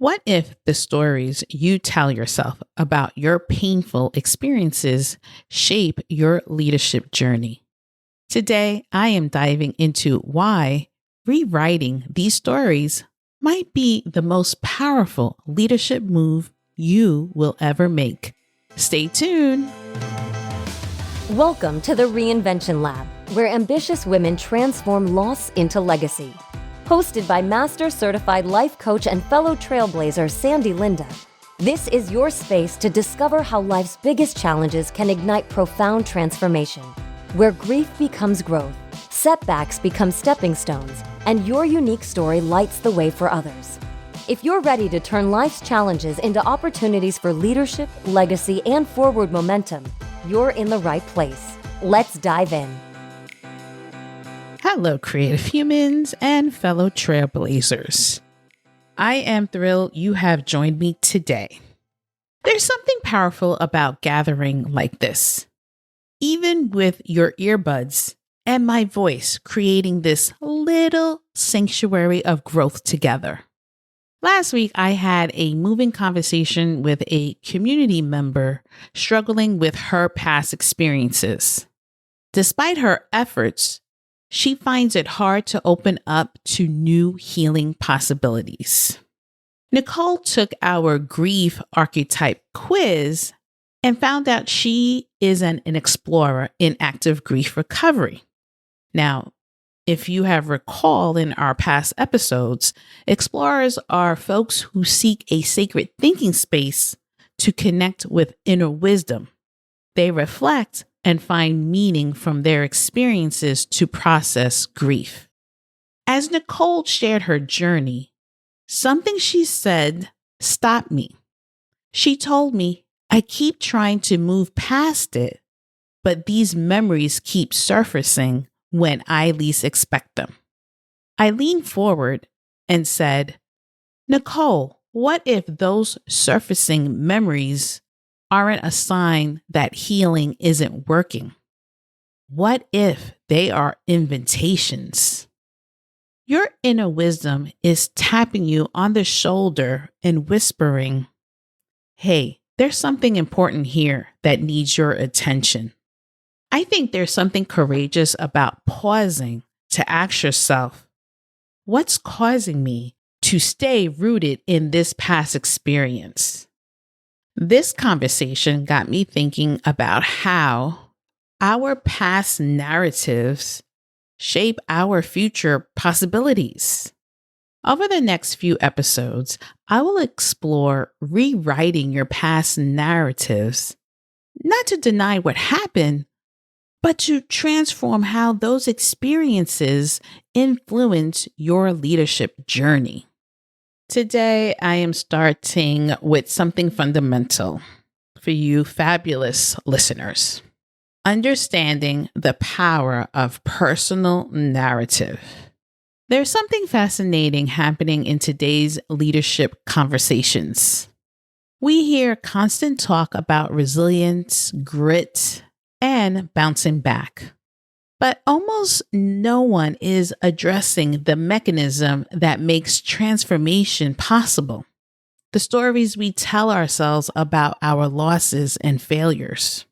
What if the stories you tell yourself about your painful experiences shape your leadership journey? Today, I am diving into why rewriting these stories might be the most powerful leadership move you will ever make. Stay tuned. Welcome to the Reinvention Lab, where ambitious women transform loss into legacy. Hosted by Master Certified Life Coach and fellow trailblazer Sandy Linda, this is your space to discover how life's biggest challenges can ignite profound transformation, where grief becomes growth, setbacks become stepping stones, and your unique story lights the way for others. If you're ready to turn life's challenges into opportunities for leadership, legacy, and forward momentum, you're in the right place. Let's dive in. Hello, creative humans and fellow trailblazers. I am thrilled you have joined me today. There's something powerful about gathering like this. Even with your earbuds and my voice creating this little sanctuary of growth together. Last week, I had a moving conversation with a community member struggling with her past experiences. Despite her efforts, she finds it hard to open up to new healing possibilities. Nicole took our grief archetype quiz and found out she is an explorer in active grief recovery. Now, if you have recalled in our past episodes, explorers are folks who seek a sacred thinking space to connect with inner wisdom. They reflect and find meaning from their experiences to process grief. As Nicole shared her journey, something she said stopped me. She told me, I keep trying to move past it, but these memories keep surfacing when I least expect them. I leaned forward and said, Nicole, what if those surfacing memories aren't a sign that healing isn't working? What if they are invitations? Your inner wisdom is tapping you on the shoulder and whispering, hey, there's something important here that needs your attention. I think there's something courageous about pausing to ask yourself, what's causing me to stay rooted in this past experience? This conversation got me thinking about how our past narratives shape our future possibilities. Over the next few episodes, I will explore rewriting your past narratives, not to deny what happened, but to transform how those experiences influence your leadership journey. Today, I am starting with something fundamental for you fabulous listeners. Understanding the power of personal narrative. There's something fascinating happening in today's leadership conversations. We hear constant talk about resilience, grit, and bouncing back. But almost no one is addressing the mechanism that makes transformation possible. The stories we tell ourselves about our losses and failures.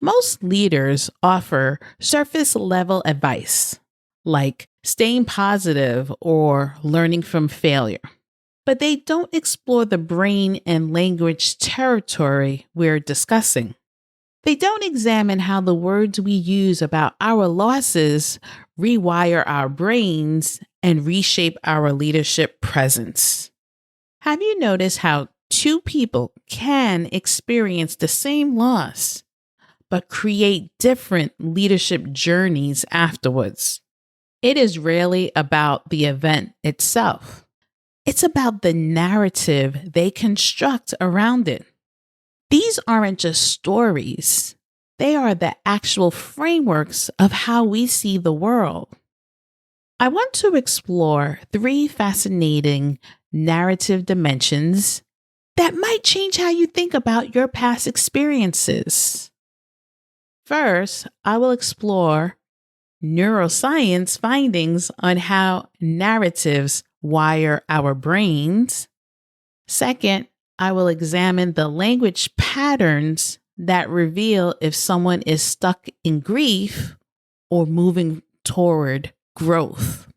Most leaders offer surface level advice, like staying positive or learning from failure. But they don't explore the brain and language territory we're discussing. They don't examine how the words we use about our losses rewire our brains and reshape our leadership presence. Have you noticed how two people can experience the same loss, but create different leadership journeys afterwards? It is rarely about the event itself. It's about the narrative they construct around it. These aren't just stories. They are the actual frameworks of how we see the world. I want to explore 3 fascinating narrative dimensions that might change how you think about your past experiences. First, I will explore neuroscience findings on how narratives wire our brains. Second, I will examine the language patterns that reveal if someone is stuck in grief or moving toward growth.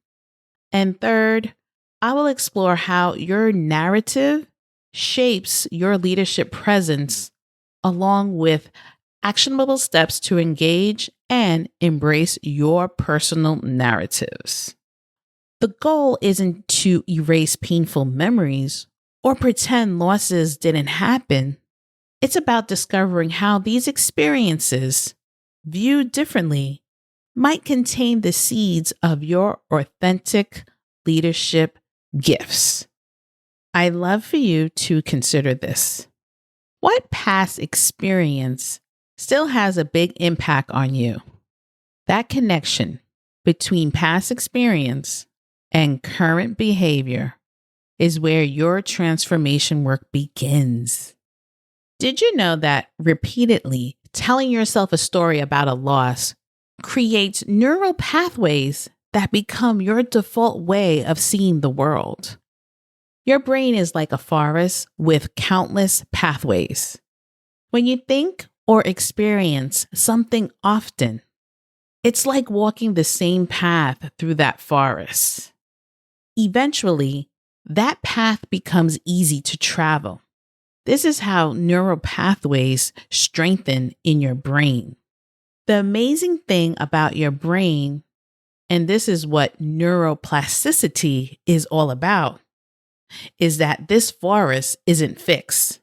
And third, I will explore how your narrative shapes your leadership presence, along with actionable steps to engage and embrace your personal narratives. The goal isn't to erase painful memories or pretend losses didn't happen. It's about discovering how these experiences, viewed differently, might contain the seeds of your authentic leadership gifts. I'd love for you to consider this. What past experience still has a big impact on you? That connection between past experience and current behavior is where your transformation work begins. Did you know that repeatedly telling yourself a story about a loss creates neural pathways that become your default way of seeing the world? Your brain is like a forest with countless pathways. When you think or experience something often, it's like walking the same path through that forest. Eventually, that path becomes easy to travel. This is how neural pathways strengthen in your brain. The amazing thing about your brain, and this is what neuroplasticity is all about, is that this forest isn't fixed.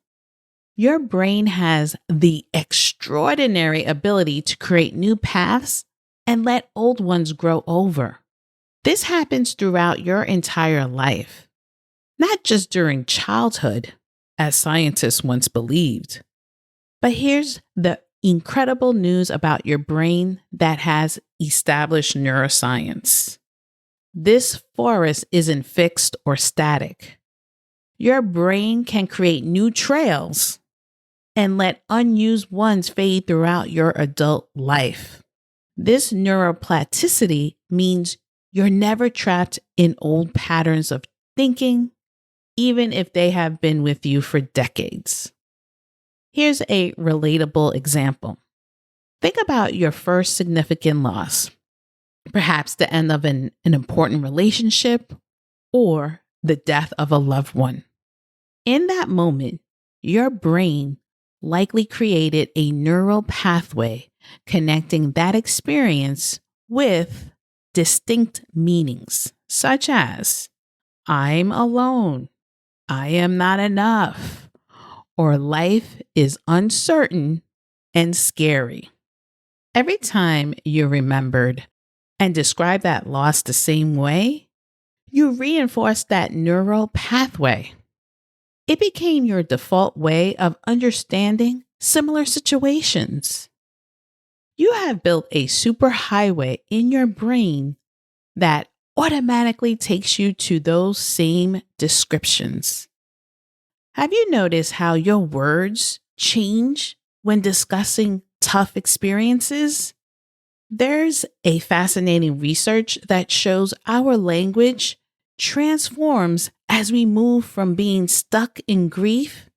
Your brain has the extraordinary ability to create new paths and let old ones grow over. This happens throughout your entire life, not just during childhood, as scientists once believed. But here's the incredible news about your brain that has established neuroscience. This forest isn't fixed or static. Your brain can create new trails and let unused ones fade throughout your adult life. This neuroplasticity means you're never trapped in old patterns of thinking, even if they have been with you for decades. Here's a relatable example. Think about your first significant loss, perhaps the end of an important relationship or the death of a loved one. In that moment, your brain likely created a neural pathway connecting that experience with distinct meanings, such as, I'm alone, I am not enough, or life is uncertain and scary. Every time you remembered and described that loss the same way, you reinforced that neural pathway. It became your default way of understanding similar situations. You have built a superhighway in your brain that automatically takes you to those same descriptions. Have you noticed how your words change when discussing tough experiences? There's a fascinating research that shows our language transforms as we move from being stuck in grief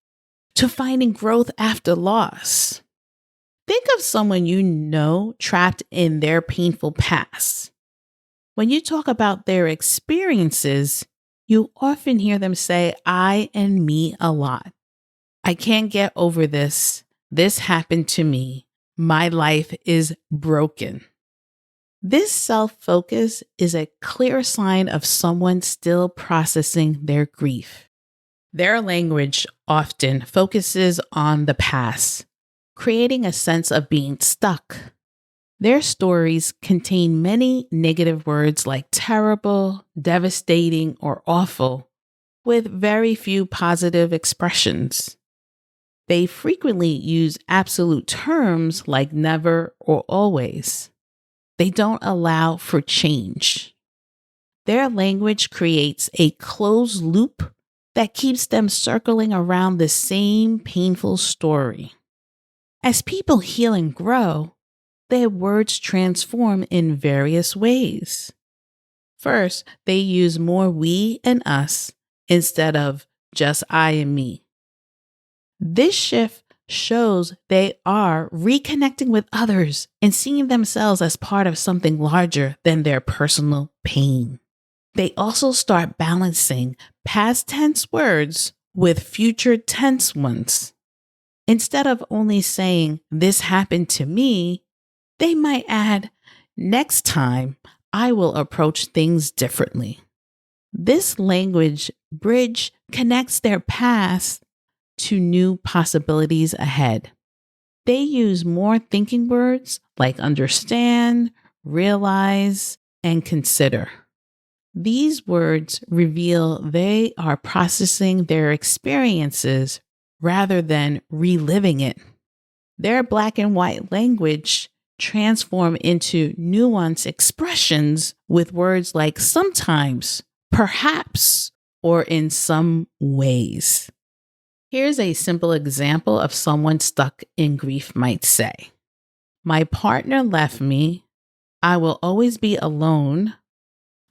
to finding growth after loss. Think of someone you know trapped in their painful past. When you talk about their experiences, you often hear them say, I and me a lot. I can't get over this. This happened to me. My life is broken. This self-focus is a clear sign of someone still processing their grief. Their language often focuses on the past, creating a sense of being stuck. Their stories contain many negative words like terrible, devastating, or awful, with very few positive expressions. They frequently use absolute terms like never or always. They don't allow for change. Their language creates a closed loop that keeps them circling around the same painful story. As people heal and grow, their words transform in various ways. First, they use more we and us instead of just I and me. This shift shows they are reconnecting with others and seeing themselves as part of something larger than their personal pain. They also start balancing past tense words with future tense ones. Instead of only saying, "This happened to me," they might add, "Next time, I will approach things differently." This language bridge connects their past to new possibilities ahead. They use more thinking words like understand, realize, and consider. These words reveal they are processing their experiences rather than reliving it. Their black and white language transform into nuanced expressions with words like sometimes, perhaps, or in some ways. Here's a simple example of someone stuck in grief might say, "My partner left me. I will always be alone.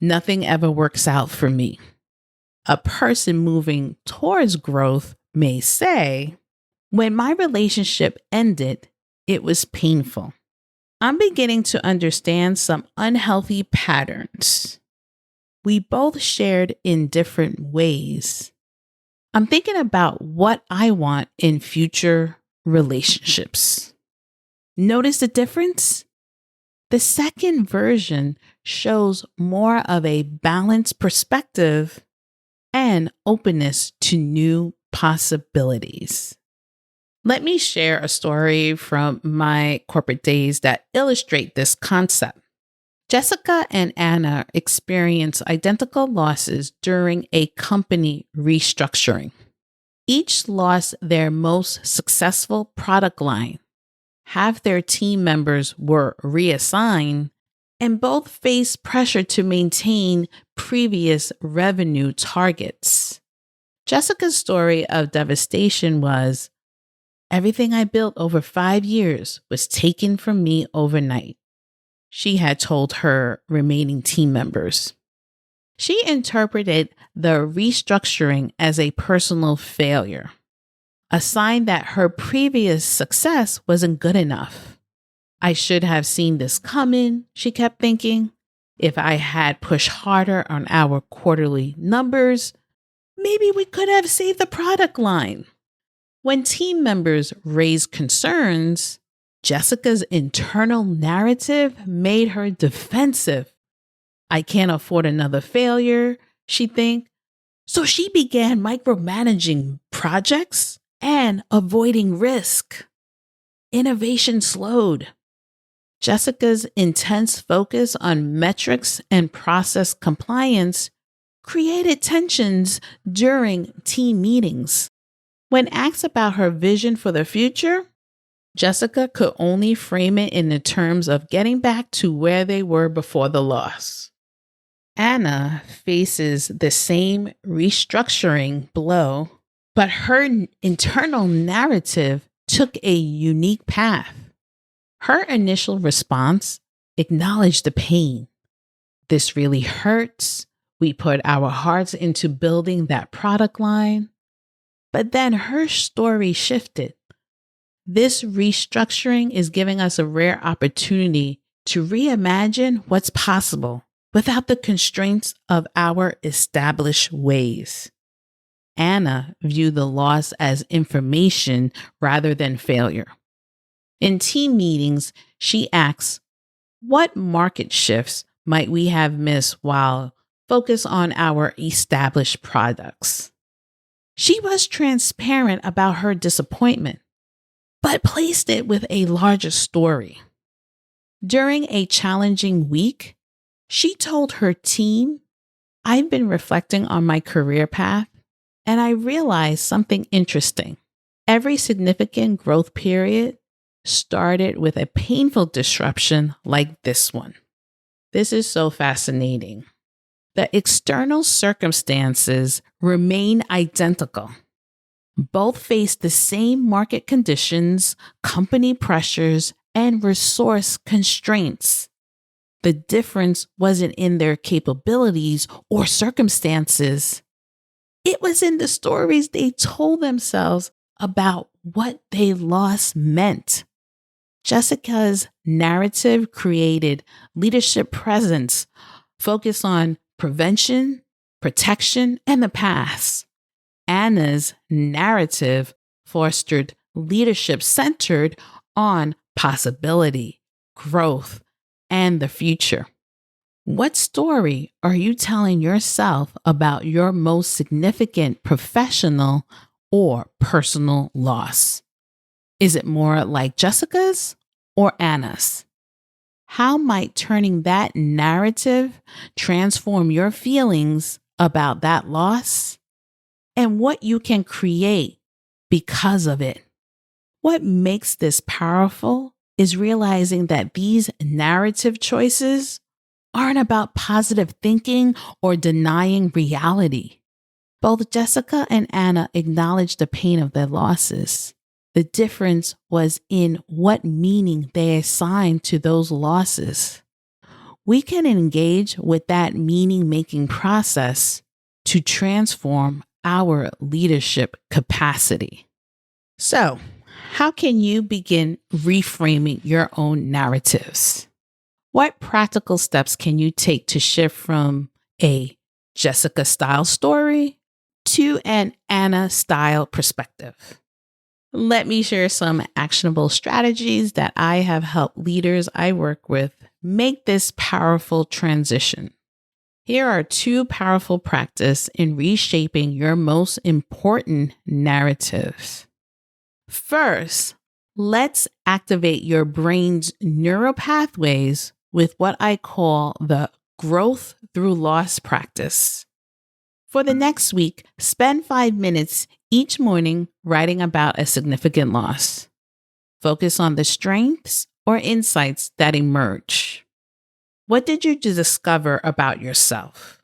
Nothing ever works out for me." A person moving towards growth may say, "When my relationship ended, it was painful. I'm beginning to understand some unhealthy patterns. We both shared in different ways. I'm thinking about what I want in future relationships." Notice the difference? The second version shows more of a balanced perspective and openness to new possibilities. Let me share a story from my corporate days that illustrate this concept. Jessica and Anna experienced identical losses during a company restructuring. Each lost their most successful product line. Half their team members were reassigned, and both faced pressure to maintain previous revenue targets. Jessica's story of devastation was, "Everything I built over 5 years was taken from me overnight," she had told her remaining team members. She interpreted the restructuring as a personal failure, a sign that her previous success wasn't good enough. "I should have seen this coming," she kept thinking. "If I had pushed harder on our quarterly numbers, maybe we could have saved the product line." When team members raised concerns, Jessica's internal narrative made her defensive. "I can't afford another failure," she think. So she began micromanaging projects and avoiding risk. Innovation slowed. Jessica's intense focus on metrics and process compliance created tensions during team meetings. When asked about her vision for the future, Jessica could only frame it in the terms of getting back to where they were before the loss. Anna faces the same restructuring blow, but her internal narrative took a unique path. Her initial response acknowledged the pain. "This really hurts. We put our hearts into building that product line." But then her story shifted. "This restructuring is giving us a rare opportunity to reimagine what's possible without the constraints of our established ways." Anna viewed the loss as information rather than failure. In team meetings, she asks, "What market shifts might we have missed while focus on our established products?" She was transparent about her disappointment, but placed it with a larger story. During a challenging week, she told her team, "I've been reflecting on my career path, and I realized something interesting. Every significant growth period started with a painful disruption like this one." This is so fascinating. The external circumstances remain identical. Both face the same market conditions, company pressures, and resource constraints. The difference wasn't in their capabilities or circumstances. It was in the stories they told themselves about what they lost meant. Jessica's narrative created leadership presence focused on prevention, protection, and the past. Anna's narrative fostered leadership centered on possibility, growth, and the future. What story are you telling yourself about your most significant professional or personal loss? Is it more like Jessica's or Anna's? How might turning that narrative transform your feelings about that loss and what you can create because of it? What makes this powerful is realizing that these narrative choices aren't about positive thinking or denying reality. Both Jessica and Anna acknowledged the pain of their losses. The difference was in what meaning they assigned to those losses. We can engage with that meaning-making process to transform our leadership capacity. So, how can you begin reframing your own narratives? What practical steps can you take to shift from a Jessica-style story to an Anna-style perspective? Let me share some actionable strategies that I have helped leaders I work with make this powerful transition. Here are 2 powerful practices in reshaping your most important narratives. First, let's activate your brain's neural pathways with what I call the growth through loss practice. For the next week, spend 5 minutes each morning writing about a significant loss. Focus on the strengths or insights that emerge. What did you discover about yourself?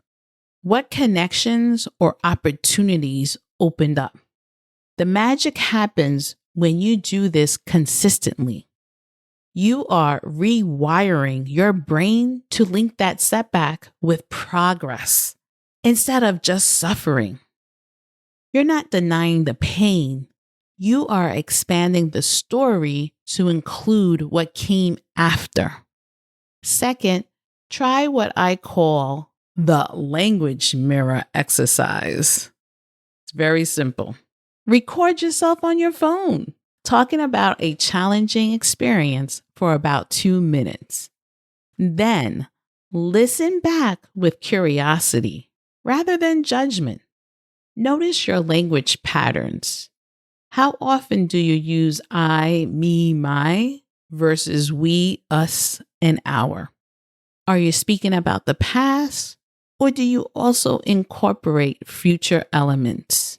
What connections or opportunities opened up? The magic happens when you do this consistently. You are rewiring your brain to link that setback with progress instead of just suffering. You're not denying the pain. You are expanding the story to include what came after. Second, try what I call the language mirror exercise. It's very simple. Record yourself on your phone talking about a challenging experience for about 2 minutes. Then listen back with curiosity rather than judgment. Notice your language patterns. How often do you use I, me, my versus we, us, and our? Are you speaking about the past, or do you also incorporate future elements?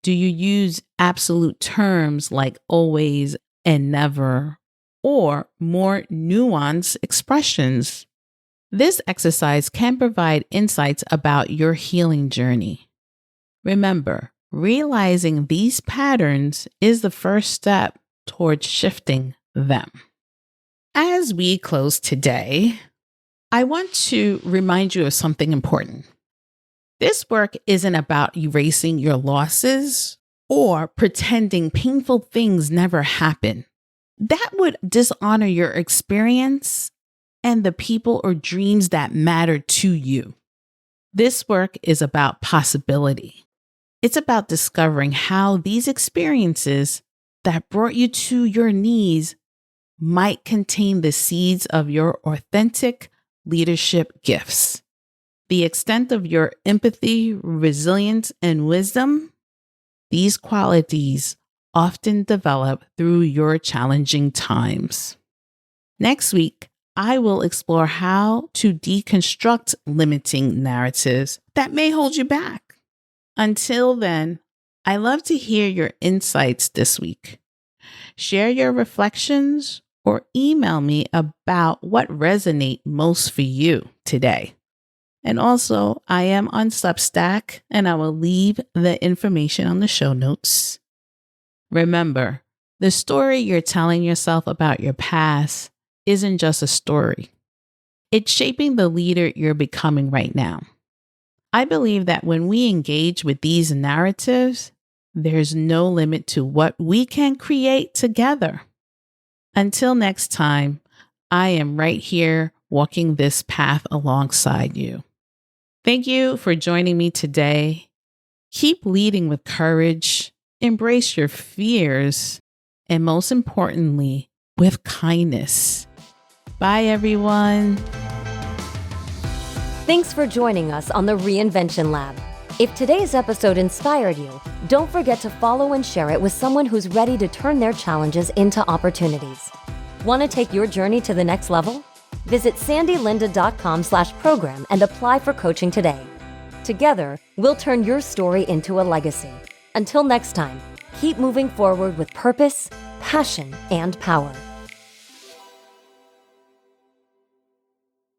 Do you use absolute terms like always and never, or more nuanced expressions? This exercise can provide insights about your healing journey. Remember, realizing these patterns is the first step towards shifting them. As we close today, I want to remind you of something important. This work isn't about erasing your losses or pretending painful things never happen. That would dishonor your experience and the people or dreams that matter to you. This work is about possibility. It's about discovering how these experiences that brought you to your knees might contain the seeds of your authentic leadership gifts. The extent of your empathy, resilience, and wisdom, these qualities often develop through your challenging times. Next week, I will explore how to deconstruct limiting narratives that may hold you back. Until then, I love to hear your insights this week. Share your reflections or email me about what resonates most for you today. And also, I am on Substack, and I will leave the information on the show notes. Remember, the story you're telling yourself about your past isn't just a story. It's shaping the leader you're becoming right now. I believe that when we engage with these narratives, there's no limit to what we can create together. Until next time, I am right here walking this path alongside you. Thank you for joining me today. Keep leading with courage, embrace your fears, and most importantly, with kindness. Bye, everyone. Thanks for joining us on the Reinvention Lab. If today's episode inspired you, don't forget to follow and share it with someone who's ready to turn their challenges into opportunities. Want to take your journey to the next level? Visit sandylinda.com/program and apply for coaching today. Together, we'll turn your story into a legacy. Until next time, keep moving forward with purpose, passion, and power.